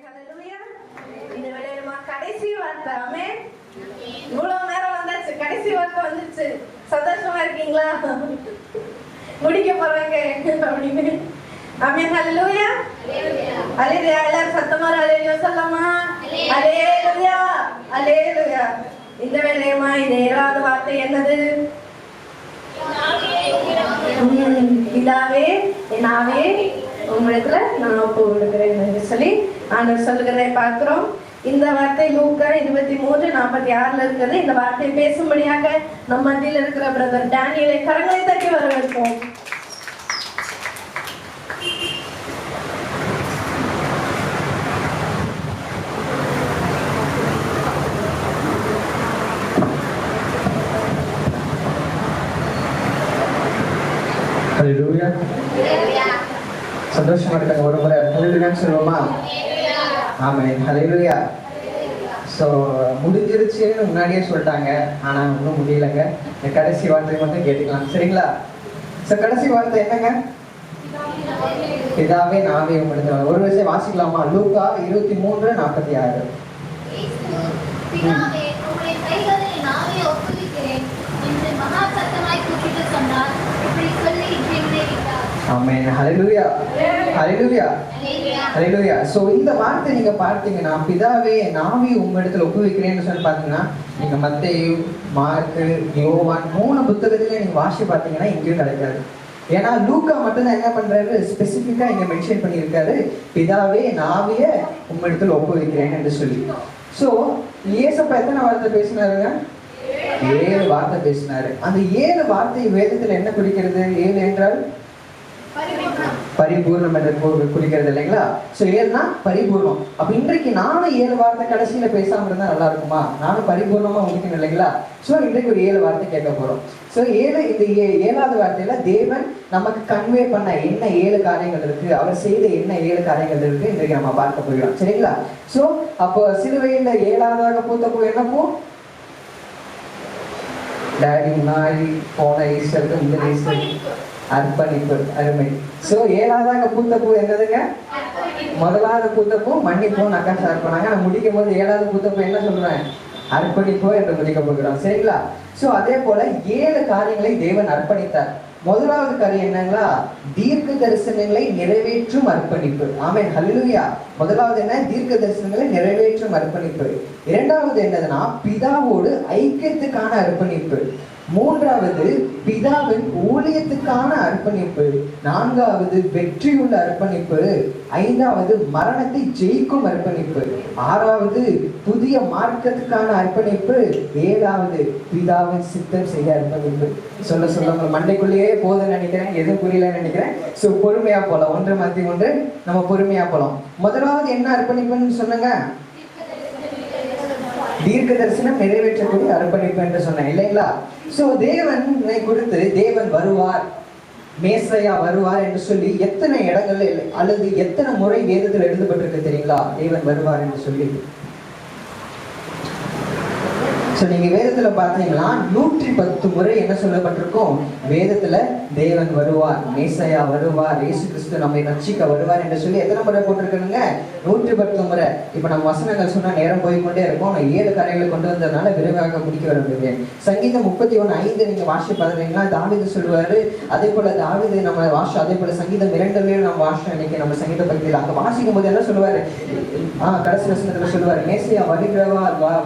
ஹல்லேலூயா. இந்த வேளையில கடைசி வார்த்தை. ஆமென். இவ்வளவு நேரம் வந்தாச்சு, கடைசி வார்த்தை வந்துச்சு. சந்தோஷமா இருக்கீங்களா? முடிக்க போறாங்க அப்படின்னு. ஆமென். ஹல்லேலூயா. ஹல்லேலூயா. எல்லாரும் சத்தமா ஹல்லேலூயா சொல்லலாமா? ஹல்லேலூயா. ஹல்லேலூயா. இந்த வேளையமா இந்த 7வது வார்த்தை என்னது? பிதாவே என் ஆவியை உங்களிடத்துல நான் ஒப்பு கொடுக்கிறேன் என்று சொல்லி ஆண்டவர் சொல்லுகிறதை பார்க்கிறோம். இந்த வார்த்தை லூக்கா 23:46 இருக்கிறது. இந்த வார்த்தையை பேசும்படியாக நம் மத்தியில் இருக்கிற பிரதர் டேனியலை கரங்களை தட்டி வரவேற்போம். ஹல்லேலூயா. சந்தோஷமா இருக்காங்க. ஒரு முறை ஹல்லேலூயான்னு சொல்லுவோமா? ஆமென். ஹல்லேலூயா. ஸோ முடிஞ்சிருச்சுன்னு முன்னாடியே சொல்லிட்டாங்க, ஆனால் ஒன்றும் முடியலைங்க. இந்த கடைசி வார்த்தை மட்டும் கேட்டுக்கலாம், சரிங்களா? ஸோ கடைசி வார்த்தை என்னங்க? பிதாவே நாவே உம்மிடத்தில். ஒரு விஷயம் வாசிக்கலாமா? லூக்கா 23:46. ஆமென். ஹல்லேலூயா. ஹல்லேலூயா. ஹல்லேலூயா. சோ இந்த வார்த்தை நீங்க பார்த்தீங்கன்னா, பிதாவே நாவி உம்மிடத்தில் ஒப்புவிக்கிறேன்னு சொல்லி பார்த்தீங்கன்னா, நீங்க மத்தேயு, மார்க்கு, யோவான் 3 புத்தகத்திலே நீங்க வாசி பார்த்தீங்கன்னா எங்கேயும் கிடைக்காது. ஏன்னா லூக்கா மட்டும்தான் என்ன பண்றாரு, ஸ்பெசிஃபிக்கா இங்க மென்ஷன் பண்ணியிருக்காரு, பிதாவே நாவிய உம்மிடத்தில் ஒப்புவிக்கிறேன் என்று சொல்லி. சோ இயேசப்பா எத்தனை வார்த்தை பேசினாருங்க? 7 வார்த்தை பேசினாரு. அந்த 7 வார்த்தை வேதத்துல என்ன குறிக்கிறது? 7 என்றால் பரிபூர்ணம் என்று குறிக்கிறது இல்லைங்களா? சோ 7னா பரிபூர்ணம். அப்ப இன்றைக்கு நானும் 7 வார்த்தை கடைசியில பேசாம இருந்தா நல்லா இருக்குமா? நானும் பரிபூர்ணமா முடிக்கணும் இல்லைங்களா? சோ இன்றைக்கு ஒரு 7 வார்த்தை கேட்க போறோம். சோ இந்த 7வது வார்த்தையில தேவன் நமக்கு கன்வே பண்ண என்ன 7 காரியங்கள் இருக்கு, அவர் செய்த என்ன 7 காரியங்கள் இருக்கு இன்றைக்கு நம்ம பார்க்க போகிறோம், சரிங்களா? சோ அப்போ சிலுவையில 7வதாக பூத்த பூ என்ன பூ? டாடி முன்னாடி போன ஈஸ்டருக்கு முதல் ஈஸ்டர் அர்ப்பணிப்பு. அருமை. சோ 7வதாக பூத்த பூ என்னதுங்க? முதலாவது பூத்த பூ மன்னிப்பும் அக்கா ஷேர் பண்ணாங்க. நான் முடிக்கும் போது 7வது பூத்த பூ என்ன சொல்றேன்? அர்ப்பணிப்போ என்று முடிக்க போகிறோம், சரிங்களா? சோ அதே போல 7 காரியங்களை தேவன் அர்ப்பணித்தார். முதலாவது காரியம் என்னங்களா? தீர்க்க தரிசனங்களை நிறைவேற்றும் அர்ப்பணிப்பு. ஆமென். ஹல்லேலூயா. முதலாவது என்ன? தீர்க்க தரிசனங்களை நிறைவேற்றும் அர்ப்பணிப்பு. 2வது என்னதுன்னா பிதாவோடு ஐக்கியத்துக்கான அர்ப்பணிப்பு. 3வது பிதாவின் ஊழியத்துக்கான அர்ப்பணிப்பு. 4வது வெற்றியுள்ள அர்ப்பணிப்பு. 5வது மரணத்தை ஜெயிக்கும் அர்ப்பணிப்பு. 6வது புதிய மார்க்கத்துக்கான அர்ப்பணிப்பு. 7வது பிதாவின் சித்தம் செய்ய அர்ப்பணிப்பு. சொல்ல உங்க மண்டைக்குள்ளேயே போதுன்னு நினைக்கிறேன், எதுவும் புரியலன்னு நினைக்கிறேன். சோ பொறுமையா போலாம், ஒன்று மாத்தி ஒன்று நம்ம பொறுமையா போலாம். முதலாவது என்ன அர்ப்பணிப்புன்னு சொன்னங்க? தீர்க்க தரிசனம் நிறைவேற்றக்கூடிய அர்ப்பணிப்பு என்று சொன்னேன் இல்லைங்களா? சோ தேவனை குறித்து தேவன் வருவார், மேசையா வருவார் என்று சொல்லி எத்தனை இடங்கள்ல அல்லது எத்தனை முறை வேதத்தில் எழுதப்பட்டிருக்கு தெரியுங்களா? தேவன் வருவார் என்று சொல்லி. சோ நீங்க வேதத்துல பார்த்தீங்கன்னா 110 முறை என்ன சொல்லப்பட்டிருக்கும்? வேதத்துல தேவன் வருவார், மேசையா வருவார், இயேசு கிறிஸ்து நம்மை ரட்சிக்க வருவார் என்று சொல்லி எத்தனை முறை போட்டிருக்கணுங்க? 110 முறை. இப்ப நம்ம வசனங்கள் சொன்னா நேரம் போய்கொண்டே இருக்கும். நான் 7 காரியங்களை கொண்டு வந்ததுனால விரைவாக முடிக்க வருகிறேன். சங்கீதம் 31:5 நீங்க வாசி பார்த்தீங்கன்னா தாவீது சொல்லுவாரு. அதே போல தாவீது நம்ம வாசி, அதே போல சங்கீதம் 2 நம்ம வாசி இன்னைக்கு நம்ம சங்கீத பகுதியில் அங்க வாசிக்கும் போது என்ன சொல்லுவாரு? கடைசி வசனத்துல சொல்லுவாரு, மேசையா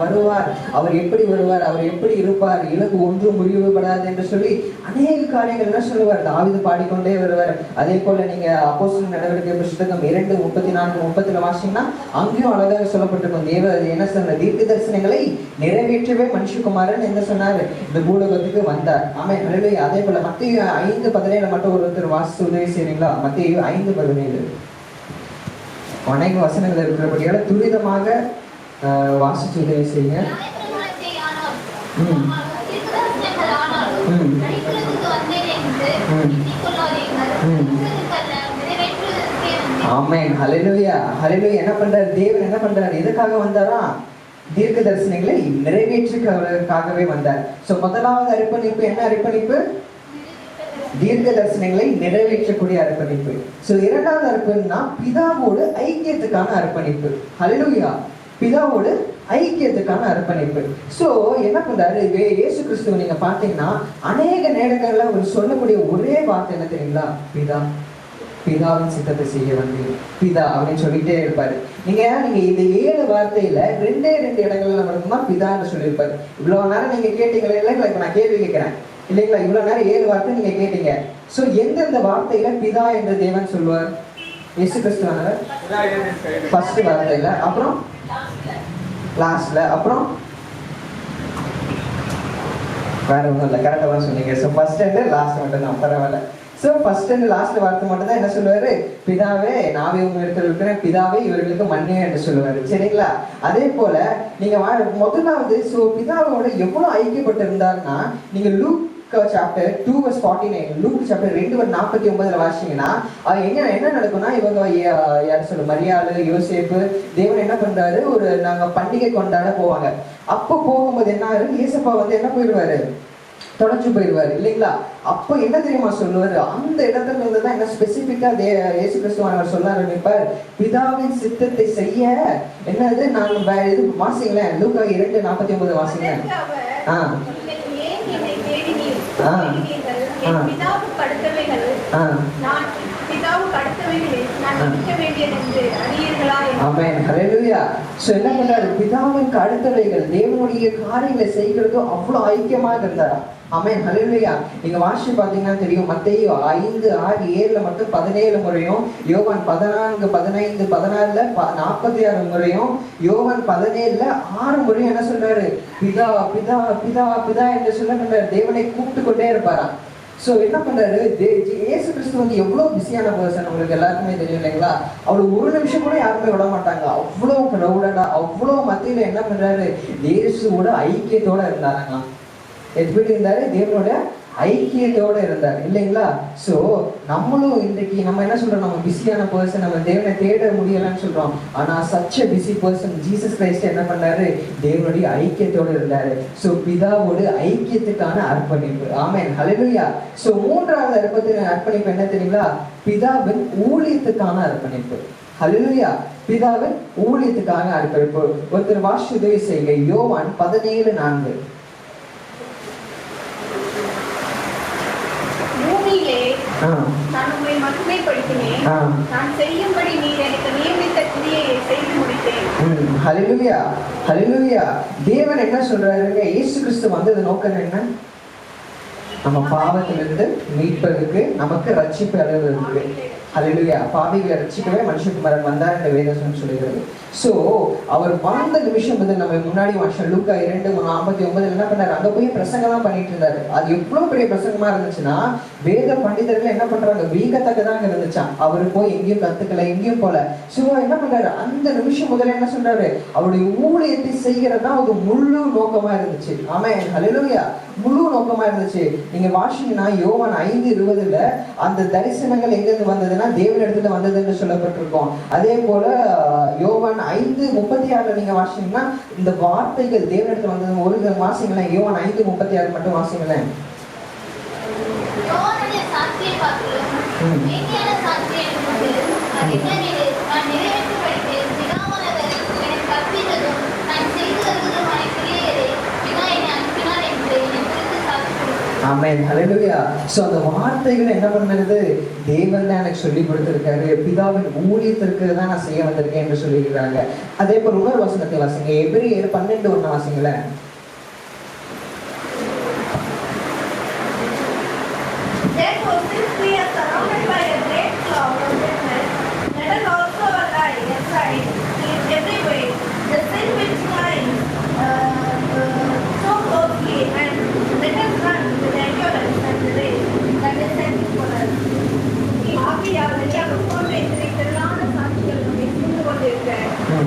வருவார், அவர் எப்படி வருவார், அவர் எப்படி இருப்பார், இலக்கு ஒன்றும் முடிவுபடாது என்று சொல்லி அநேக காரியங்கள் என்ன சொல்லுவார்? தாவீது பாடிக்கொண்டே வருவார். அதே போல நீங்க அப்போஸ்தலர் நடவடிக்கை புத்தகம் 2:34-30 வாசிங்கன்னா அங்கேயும் அழகாக சொல்லப்பட்டிருக்கும். தேவ என்ன சொன்ன? தீர்க்க தரிசனங்களை நிறைவேற்றவே மனுஷகுமாரன் என்ன சொன்னாரு? இந்த பூலோகத்துக்கு வந்தார். ஆமென். ஹல்லேலூயா. அதே போல மத்தேயு 5:17 மட்டும் ஒருத்தர் வாசித்து உதவி செய்றீங்களா? மத்தேயு 5:17 அநேக வசனங்கள் இருக்கிறபடியால துரிதமாக வாசிச்சு உதவி செய்யுங்க. ஆமென். ஹல்லேலூயா. ஹல்லேலூயா. என்ன பண்றாரு தேவன்? என்ன பண்றாரு? எதுக்காக வந்தாரா? தீர்க்க தரிசனங்களை நிறைவேற்றுக்காகவே வந்தார். சோ முதலாவது அர்ப்பணிப்பு என்ன அர்ப்பணிப்பு? தீர்க்க தரிசனங்களை நிறைவேற்றக்கூடிய அர்ப்பணிப்பு. சோ இரண்டாவது அர்ப்பணிப்புனா பிதாவோடு ஐக்கியத்துக்கான அர்ப்பணிப்பு. ஹல்லேலூயா. பிதாவோடு ஐக்கியத்துக்கான அர்ப்பணிப்பு. சோ என்ன பண்றாரு இயேசு கிறிஸ்துவ நீங்க பாத்தீங்கன்னா அநேக நேரங்கள்ல அவர் சொல்லக்கூடிய ஒரே வார்த்தை என்ன தெரியுங்களா? பிதா, பிதாவின் சித்தத்தை செய்ய வந்து பிதா அப்படின்னு சொல்லிட்டே இருப்பாரு. நீங்க இந்த 7 வார்த்தையில 2 இடங்கள்ல மட்டும்தான் பிதான்னு சொல்லியிருப்பாரு. இவ்வளவு நேரம் நீங்க கேட்டீங்களா இல்லைங்களா? இப்ப நான் கேள்வி கேட்கிறேன் இல்லைங்களா? இவ்வளவு நேரம் 7 வார்த்தை நீங்க கேட்டீங்க. சோ எந்தெந்த வார்த்தையில பிதா என்று தேவன் சொல்லுவார்? இயேசு கிறிஸ்துவானவர் ஃபர்ஸ்ட் வார்த்தையில, அப்புறம் லாஸ்ட்ல, அப்புறம் வேற ஒன்றும் இல்லை. கரெக்டாக தான் சொன்னீங்க. ஸோ ஃபர்ஸ்ட் அண்ட் லாஸ்ட் மட்டும் தான், பரவாயில்ல. ஸோ ஃபர்ஸ்ட் அண்ட் லாஸ்ட் வார்த்தை மட்டும் தான் என்ன சொல்லுவாரு? பிதாவே நாவே உங்க இடத்துல இருக்கிறேன், பிதாவே இவர்களுக்கு மன்னியே என்று சொல்லுவாரு. சரிங்களா? அதே போல நீங்க முதலாவது ஸோ பிதாவோட எவ்வளவு ஐக்கியப்பட்டு இருந்தாருன்னா நீங்க லூக் சாப்டர் 2:49, லூக் சாப்டர் 2:49 வாசிங்கன்னா என்ன நடக்கும்னா இவங்க யார் சொல்ல மரியாதை யோசேப்பு தேவன் என்ன பண்றாரு? நாங்க பண்டிகை கொண்டாட போவாங்க. அப்போ போகும்போது என்ன ஆகுது? ஏசப்பா என்ன போயிடுவாரு? தொலைச்சு போயிடுவாரு இல்லைங்களா? அப்போ என்ன தெரியுமா சொல்லுவாரு? அந்த இடத்துல இருந்துதான் என்ன ஸ்பெசிபிக்கா இயேசு கிறிஸ்துவானவர் சொல்ல ஆரம்பிப்பார், பிதாவின் சித்தத்தை செய்ய என்னது நான் இது வாசிங்களேன். லூக்கா 2:49 வாசிங்களேன். பிதாவின் அடுத்தவைகள் தேவனுடைய காரியங்களை செய்கிறது அவ்வளவு ஐக்கியமாக இருந்தாரா? ஆமென், ஹல்லேலூயா. நீங்க வாசி பாத்தீங்கன்னா தெரியும், மத்தேயு 5, 6, 7 மட்டும் 17 முறையும், யோவான் 14, 15, 16 46 முறையும், யோவான் 17 6 முறையும் என்ன சொல்றாரு? பிதா பிதா பிதா பிதா என்று சொல்ல தேவனை கூப்பிட்டு கொண்டே இருப்பாரா. ஸோ என்ன பண்றாரு? இயேசு கிறிஸ்து எவ்வளவு பிஸியான பர்சன் உங்களுக்கு எல்லாருக்குமே தெரியும் இல்லைங்களா? அவளுக்கு ஒரு நிமிஷம் கூட யாருமே விட மாட்டாங்க. அவ்வளவு க்ரௌடடா, அவ்வளவு மத்தியில என்ன பண்றாரு? இயேசுவோட ஐக்கியத்தோட இருந்தாராங்களாம். எப்படி இருந்தாரு? தேவனோட ஐக்கியத்தோட இருந்தார் இல்லைங்களா? சோ நம்மளும் இன்றைக்கு நம்ம என்ன சொல்றோம்? நம்ம பிஸியான பர்சன், நம்ம தேவனை தேட முடியலன்னு சொல்றோம். ஆனா such a busy person Jesus Christ என்ன பண்ணாரு? தேவனுடைய ஐக்கியத்தோட இருந்தாரு. சோ பிதாவோடு ஐக்கியத்துக்கான அர்ப்பணிப்பு. ஆமென், ஹல்லேலூயா. சோ மூன்றாவது அர்ப்பணிப்பு என்ன தெரியுங்களா? பிதாவின் ஊழியத்துக்கான அர்ப்பணிப்பு. ஹல்லேலூயா. பிதாவின் ஊழியத்துக்கான அர்ப்பணிப்பு. ஒருத்தர் வாசி உதவி செய்யுங்க. யோவான் 17:4. நான் உம்மை மகிமைப்படுத்தினேன். நான் செய்யும்படி நீர் எனக்கு நியமித்த கிரியையை செய்து முடித்தேன். ஹல்லேலூயா, ஹல்லேலூயா. தேவன் என்ன சொல்றாருங்க? இயேசு கிறிஸ்து வந்தது நோக்கம் என்ன? நம்ம பாவத்திலிருந்து மீட்பதற்கு, நமக்கு ரட்சிப்பு அடைவதற்கு. ஹல்லேலூயா. பாவிகளை ரட்சிக்கவே மனுஷகுமாரன் வந்தார் என்று வேதம் சொல்லுகிறது. சோ அவர் வந்த நிமிஷம் முதல் நம்ம முன்னாடி வருஷம் லூக்கா 2:49 என்ன பண்ணாரு? அங்க போய் பிரசங்கம் தான் பண்ணிட்டு இருந்தாரு. அது எவ்வளவு பெரிய பிரசங்கமா இருந்துச்சுன்னா வேத பண்டிதர்கள் என்ன பண்றாங்க? வீக்கத்தக்கதான் இருந்துச்சான். அவரு போய் எங்கேயும் கத்துக்கல, எங்கேயும் போல. சோ என்ன பண்றாரு? அந்த நிமிஷம் முதல்ல என்ன சொல்றாரு? அவருடைய ஊழியத்தை செய்யறதுதான் ஒரு முழு நோக்கமா இருந்துச்சு. ஆமென், ஹல்லேலூயா. முழு நோக்கமா இருந்துச்சு. நீங்க வாசிங்கன்னா யோவான் 5:20 அந்த தரிசனங்கள் எங்கிருந்து வந்ததுன்னா தேவன் இடத்துல வந்தது என்று சொல்லப்பட்டிருக்கோம். அதே போல யோவான் 5:36 நீங்க வாசிங்கன்னா இந்த வார்த்தைகள் தேவன் இடத்துல வந்தது. ஒரு வாசிங்களேன், யோவான் 5:36 மட்டும் வாசிங்களேன். ஆமென், ஹல்லேலூயா. சோ அந்த வார்த்தைகள் என்ன பண்ணுறது? தேவன் தான் எனக்கு சொல்லி கொடுத்திருக்காரு. பிதாவின் ஊழியத்திற்கு தான் நான் செய்ய வந்திருக்கேன் என்று சொல்லியிருக்காங்க. அதே போல இன்னொரு வசனத்தை வாசிங்க. எபிரேயர் 12:1 வாசிங்களேன்.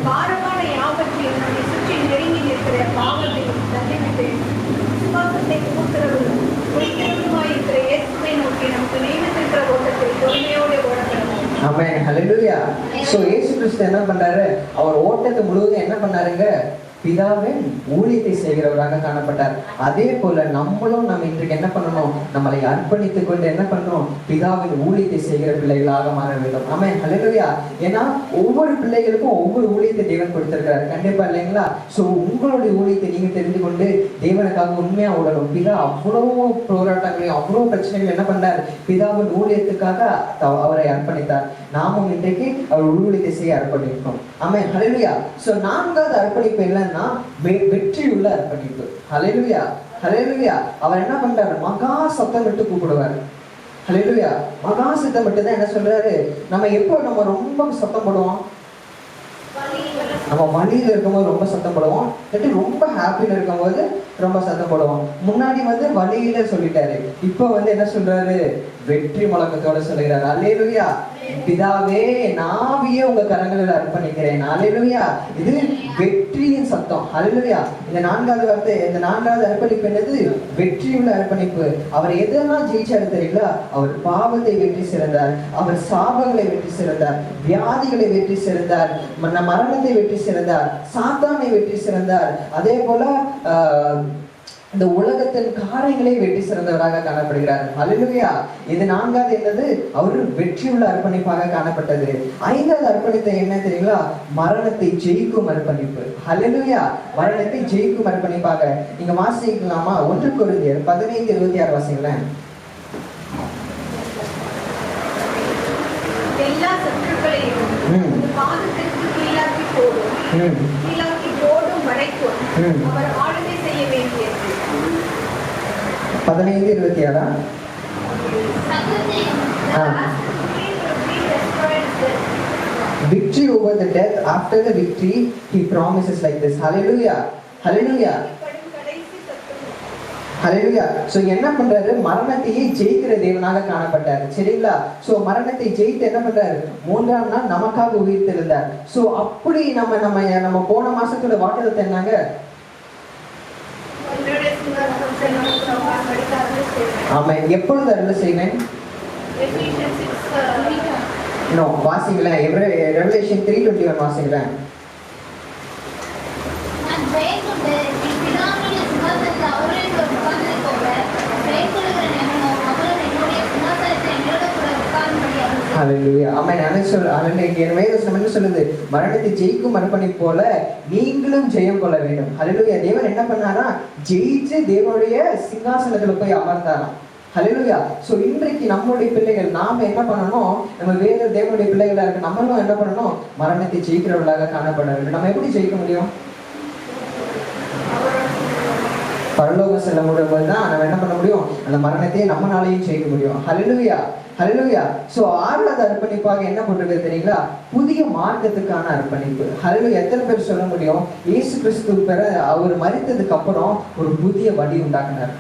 பாரமான யாவற்றையும் நம்மை சுற்றி நெருங்கி நிற்கிற பாவத்தையும் தள்ளிவிட்டு விசுவாசத்தை இருக்கிற இயேசுவை நோக்கி நமக்கு நியமித்திருக்கிற ஓட்டத்தை பொறுமையோடு ஓடப்படணும். ஆமென், ஹல்லேலூயா. சோ இயேசு கிறிஸ்து என்ன பண்றாரு? அவர் ஓட்டத்தை முழுவதும் என்ன பண்ணாருங்க? பிதாவின் ஊழியத்தை செய்கிறவராக காணப்பட்டார். அதே போல நம்மளும் நம்ம இன்றைக்கு என்ன பண்ணணும், நம்மளை அர்ப்பணித்துக் கொண்டு என்ன பண்ணணும், பிதாவின் ஊழியத்தை செய்கிற பிள்ளைகளாக மாற வேண்டும். ஆமென், ஹல்லேலூயா. ஏன்னா ஒவ்வொரு பிள்ளைகளுக்கும் ஒவ்வொரு ஊழியத்தை தேவன் கொடுத்திருக்கிறார், கண்டிப்பா இல்லைங்களா? சோ உங்களுடைய ஊழியத்தை நீங்க தெரிந்து கொண்டு தேவனுக்காக உண்மையா ஓடணும். பிதா அவ்வளவு போராட்டங்களையும் அவ்வளவு பிரச்சனைகள் என்ன பண்ணார், பிதாவின் ஊழியத்துக்காக அவரை அர்ப்பணித்தார். நாமும் இன்றைக்கு அவர் ஊழியத்தை செய்ய அர்ப்பணிப்போம். ஆமென், ஹல்லேலூயா. சோ நான்காவது அர்ப்பணிப்பு என்னன்னா வெற்றியுள்ள அர்ப்பணிப்பு. ஹல்லேலூயா, ஹல்லேலூயா. அவர் என்ன பண்றாரு, மகா சத்தம் விட்டு கூப்பிடுவார். ஹல்லேலூயா. மகா சத்தம் விட்டு தான் என்ன சொல்றாரு, நம்ம ரொம்ப சத்தம் போடுவோம், நம்ம வழியில இருக்கும்போது ரொம்ப சத்தம் போடுவோம், ரொம்ப ஹாப்பியில இருக்கும்போது ரொம்ப சத்தம் போடுவோம். முன்னாடி வழியில சொல்லிட்டாரு, இப்போ என்ன சொல்றாரு, வெற்றி முழக்கத்தோட சொல்லுகிறார். அல்லேலூயா. பிதாவே நாவியே உங்க கரங்களில் அர்ப்பணிக்கிறேன். அல்லேலூயா. இது வெற்றியின் சத்தம். அல்லேலூயா. இந்த நான்காவது வார்த்தை, இந்த நான்காவது அர்ப்பணிப்பு என்னது, வெற்றியுள்ள அர்ப்பணிப்பு. அவர் எதெல்லாம் ஜெயிச்சாரு தெரியுங்களா? அவர் பாவத்தை வெற்றி சிறந்தார், அவர் சாபங்களை வெற்றி சிறந்தார், வியாதிகளை வெற்றி சிறந்தார், மரணத்தை வெற்றி சிறந்தார், சாத்தானை வெற்றி சிறந்தார். அதே போல இந்த உலகத்தின் காரியங்களை வெற்றி சிறந்தவராக காணப்படுகிறார். அல்லேலூயா. இது நான்காவது என்னது, அவர் வெற்றியுள்ள அர்ப்பணிப்பாக காணப்பட்டது. ஐந்தாவது அர்ப்பணிப்பு என்ன தெரியுங்களா, மரணத்தை ஜெயிக்கும் அர்ப்பணிப்பு. அல்லேலூயா. மரணத்தை ஜெயிக்கும் அர்ப்பணிப்பாக. நீங்க வாசிக்கலாமா? 1 கொரிந்தியர் 15:26 வாசிங்களேன். எல்லா சத்துருக்களையும் பாதத்திற்கு கீழாக்கி போடும் வரைக்கும் அவர் ஆளுகை செய்ய வேண்டியது. 15:26. Victory over the death, after the victory he promises like this. Hallelujah, hallelujah, hallelujah. So என்ன பண்றாரு, மரணத்தையே ஜெயிக்கிற தேவனாக காணப்பட்டார். சரிங்களா? சோ மரணத்தை ஜெயித்து என்ன பண்றாரு, 3ஆம் நாள் நமக்காக உயிர்த்தெழுந்தார். சோ அப்படி நம்ம போன மாசத்தோட வாக்குத்தத்தம் என்னங்க, ஆமா, எப்பொழுது அருள் செய்வேன்? வாசிங்களேன், ரெவலேஷன் 3:21 வாசிங்களேன். ஹல்லேலூயா. ஆமென். என்ன சொல்லுது, மரணத்தை ஜெயிக்கும் அர்ப்பணிப்பு போல நீங்களும் ஜெயம் கொள்ள வேண்டும். ஹல்லேலூயா. தேவன் என்ன பண்ணாரா, ஜெயிச்சு தேவனுடைய சிங்காசனத்துல போய் அமர்ந்தாராம். ஹல்லேலூயா. சோ இன்றைக்கு நம்மளுடைய பிள்ளைகள் நாம என்ன பண்ணணும், நம்ம வேற தேவனுடைய பிள்ளைகளா இருக்கு, நம்மளும் என்ன பண்ணணும், மரணத்தை ஜெயிக்கிறவர்களாக காணப்பட வேண்டும். நம்ம எப்படி ஜெயிக்க முடியும்? பரலோகம் செல்ல முடியும் தான் நம்ம என்ன பண்ண முடியும், அந்த மரணத்தையே நம்மளாலையும் ஜெயிக்க முடியும். ஹல்லேலூயா, ஹல்லேலூயா. சோ 6வது அர்ப்பணிப்பாக என்ன போட்டிருக்கு தெரியுங்களா, புதிய மார்க்கத்துக்கான அர்ப்பணிப்பு. ஹல்லேலூயா. எத்தனை பேர் சொல்ல முடியும், இயேசு கிறிஸ்து பெற அவர் மரித்ததுக்கு அப்புறம் ஒரு புதிய வழி உண்டாக்குனார்?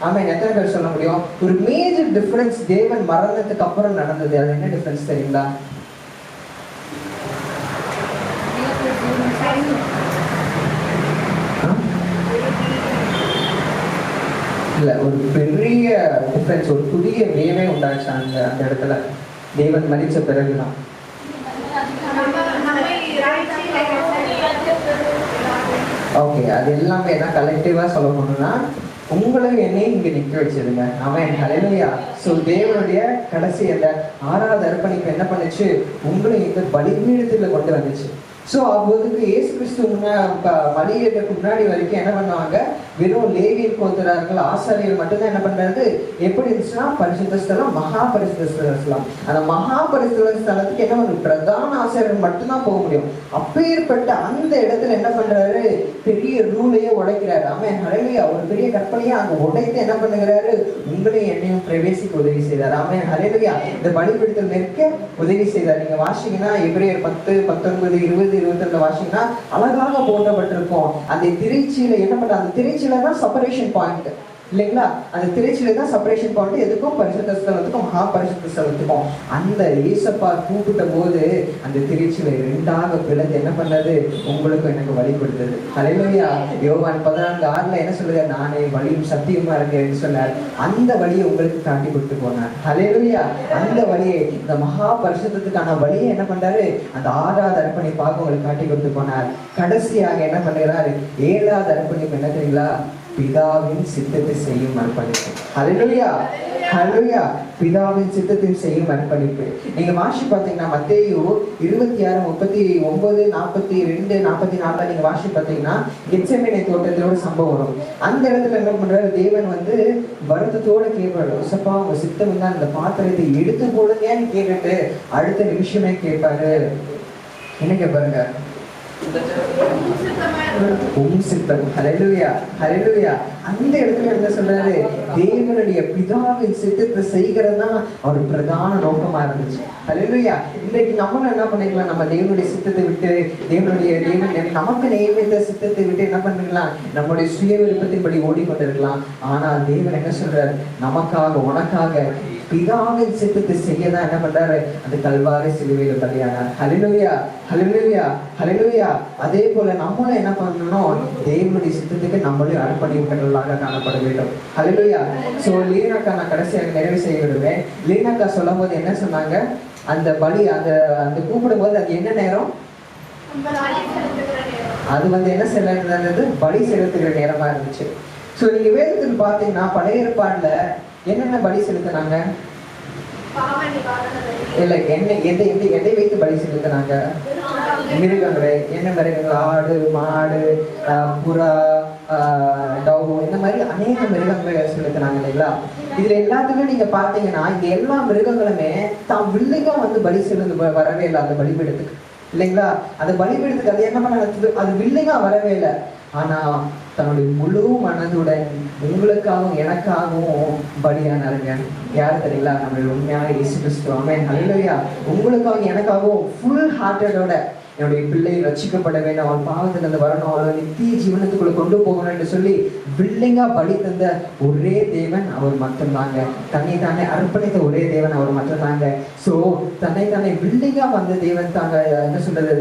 ஆமென். எத்தனை பேர் சொல்ல முடியும்? ஒரு மேஜர் டிஃபரன்ஸ் தேவன் மரணத்துக்கு அப்புறம் நடந்தது. அது என்ன டிஃபரன்ஸ் தெரியுங்களா? இல்ல, ஒரு பெரிய டிஃபரன்ஸ், ஒரு புதிய வேவே உண்டாச்சு அந்த இடத்துல தேவன் மரிச்ச பிறகுதான். ஓகே, அது எல்லாமே என்ன கலெக்டிவா சொல்லணும்னா உங்களையும் என்னையும் இங்க நிக்க வச்சிருங்க. ஆமென், ஹல்லேலூயா. சோ தேவனுடைய கடைசி அந்த 6வது அர்ப்பணிப்பு என்ன பண்ணுச்சு, உங்களையும் இந்த பலிபீடத்துல கொண்டு வந்துச்சு. சோ அப்போதுக்கு இயேசு கிறிஸ்து மலையேறதுக்கு முன்னாடி வரைக்கும் என்ன பண்ணுவாங்க, வெறும் லேவியர் கோத்திரர்கள் ஆசாரியர் மட்டும்தான் என்ன பண்றது, எப்படி இருந்துச்சுன்னா பரிசுத்த ஸ்தலம், மகா பரிசுத்த ஸ்தலம். அந்த மகா பரிசுத்த ஸ்தலத்துக்கு என்ன பண்ணும், பிரதான ஆசாரியர் மட்டும்தான் போக முடியும். அப்பேற்பட்ட அந்த இடத்துல என்ன பண்றாரு, பெரிய ரூலையே உடைக்கிறாரு. ஆமென், ஹல்லேலூயா. ஒரு பெரிய கற்பனையா அங்க உடைத்து என்ன பண்ணுகிறாரு, உங்களையும் என்னையும் பிரவேசிக்க உதவி செய்தார். ஆமென், ஹல்லேலூயா. இந்த பலிபீடத்தில் நிற்க உதவி செய்தார். நீங்க வாசிங்கன்னா எபிரேயர் 10, 19, 20, 22 வாசிங்கன்னா அழகாக போட்டப்பட்டிருக்கும். அந்த திரைச்சீலை என்ன பண்ற, அந்த திரைச்சீலை தான் செப்பரேஷன் பாயிண்ட். இல்லைங்களா? அந்த திரைச்சில தான் செப்பரேஷன் பாயிண்ட் எதுக்கும் பரிசுத்த ஸ்தலத்துக்கும் மகா பரிசுத்த ஸ்தலத்துக்கும். அந்த ஏசப்பா கூப்பிட்ட போது அந்த திரைச்சிலை 2ஆக பிளந்து என்ன பண்ணது? உங்களுக்கும் எனக்கு வழி கொடுத்தது. ஹல்லேலூயா. யோவான் 14:6 என்ன சொல்லுங்க? நானே வழியும் சத்தியமா இருக்கேன்னு சொன்னார். அந்த வழியை உங்களுக்கு காட்டி கொடுத்து போனார். ஹல்லேலூயா. அந்த வழியை, இந்த மகா பரிசுத்தத்துக்கான வழியை என்ன பண்றாரு? அந்த 6வது அர்ப்பணிப்பாக உங்களுக்கு காட்டி கொடுத்து போனார். கடைசியாக என்ன பண்ணுகிறாரு? 7வது அர்ப்பணிப்பு என்ன தெரியுங்களா? பிதாவின் சித்தத்தை செய்யும் அர்ப்பணிப்பு. ஹல்லேலூயா. ஹல்லேலூயா. பிதாவின் சித்தத்தை செய்யும் அர்ப்பணிப்பு. நீங்க வாசி பார்த்தீங்கன்னா மத்தேயு 26:39, 42, 44 நீங்க வாசி பார்த்தீங்கன்னா கெத்செமனே தோட்டத்தோட சம்பவம் வரும். அந்த இடத்துல என்ன பண்றாரு? தேவன் வந்து வருத்தத்தோட கேட்பாரு, சப்பா உங்க சித்தம் தான் இந்த பாத்திரத்தை எடுத்து போடுங்கன்னு கேட்டுட்டு அடுத்த நிமிஷமே கேட்பாரு. என்ன கேட்பாருங்க? சித்தம். ஹல்லேலூயா. ஹல்லேலூயா. அந்த இடத்துல என்ன சொல்றாரு? தேவனுடைய பிதாவின் சித்தத்தை செய்கிறது தான் அவர் பிரதான நோக்கமா இருந்துச்சு. ஹல்லேலூயா. இன்றைக்கு நம்மளும் என்ன பண்ணிக்கலாம்? நம்ம தேவனுடைய சித்தத்தை விட்டு தேவன் நமக்கு நியமித்த சித்தத்தை விட்டு என்ன பண்ணிக்கலாம்? நம்முடைய சுய விருப்பத்தின்படி ஓடிக்கொண்டிருக்கலாம். ஆனால் தேவன் என்ன சொல்றாரு? நமக்காக, உனக்காக பிதாவின் சித்தத்தை செய்யதான் என்ன பண்றாரு? அந்த கல்வாரி சிலுவையில் பலியானார். ஹல்லேலூயா. ஹல்லேலூயா. ஹல்லேலூயா. அதே போல நம்மளும் என்ன பண்ணணும்? தேவனுடைய சித்தத்துக்கு நம்மளும் அர்ப்பணிப்புகளாக காணப்பட வேண்டும். ஹல்லேலூயா. சோ லீனாக்கா நான் கடைசியாக நிறைவு செய்ய விடுவேன். லீனாக்கா சொல்லும் போது என்ன சொன்னாங்க? அந்த பலி அந்த கூப்பிடும் போது அது என்ன நேரம்? அது வந்து என்ன செல்லுறது? பலி செலுத்துகிற நேரமா இருந்துச்சு. சோ நீங்க வேதத்தில் பாத்தீங்கன்னா பழைய ஏற்பாடுல என்னென்ன பலி செலுத்தினாங்க? இல்ல எதை வைத்து பலி செலுத்தினாங்க? மிருகங்களை. என்ன மிருகங்கள்? ஆடு, மாடு, புறா, டவு, இந்த மாதிரி அநேக மிருகங்களை செலுத்தினாங்க இல்லைங்களா? இதுல எல்லாத்துக்குமே நீங்க பாத்தீங்கன்னா இந்த எல்லா மிருகங்களுமே தாம் வில்லிங்கா வந்து பலி செலுத்து வரவே இல்லை அந்த பலிபீடத்துக்கு, இல்லைங்களா? அந்த பலிபீடத்துக்கு அது என்ன பண்ண? அது வில்லிங்கா வரவே இல்லை. ஆனா தன்னுடைய முழு மனதுடன் உங்களுக்காகவும் எனக்காகவும் பலியானாருங்க. யார் தெரியுங்களா? நம்மளுடைய உண்மையான இயேசு கிறிஸ்து. ஆமென். ஹல்லேலூயா. உங்களுக்காகவும் எனக்காகவும் ஃபுல் ஹார்ட்டடோட என்னுடைய பிள்ளை ரட்சிக்கப்பட வேண்டும், அவன் பாவத்திலிருந்து வரணும், அவளை நித்திய ஜீவனத்துக்குள்ள கொண்டு போகணும் என்று சொல்லி வில்லிங்கா பலி தந்த ஒரே தேவன் அவர் மட்டும்தாங்க. தன்னை தானே அர்ப்பணித்த ஒரே தேவன் அவர் மட்டும்தாங்க. ஸோ தன்னை தானே வில்லிங்கா வந்த தேவன் தாங்க. என்ன சொல்றது?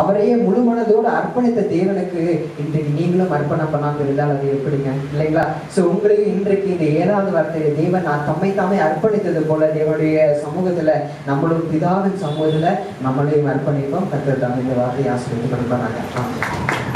அவரையே முழு மனதோடு அர்ப்பணித்த தேவனுக்கு இன்றைக்கு நீங்களும் அர்ப்பணம் பண்ணாமல் இருந்தால் அது எப்படிங்க? இல்லைங்களா? ஸோ உங்களையும் இன்றைக்கு இந்த 7வது வார்த்தையில தேவன் நான் தம்மை தாமே அர்ப்பணித்தது போல தேவனுடைய சமூகத்துல நம்மளும் பிதாவின் சமூகத்துல நம்மளையும் அர்ப்பணிப்போம். கர்த்தர் தாமே இந்த வார்த்தையை ஆசீர்வதித்து கொடுப்பாங்க.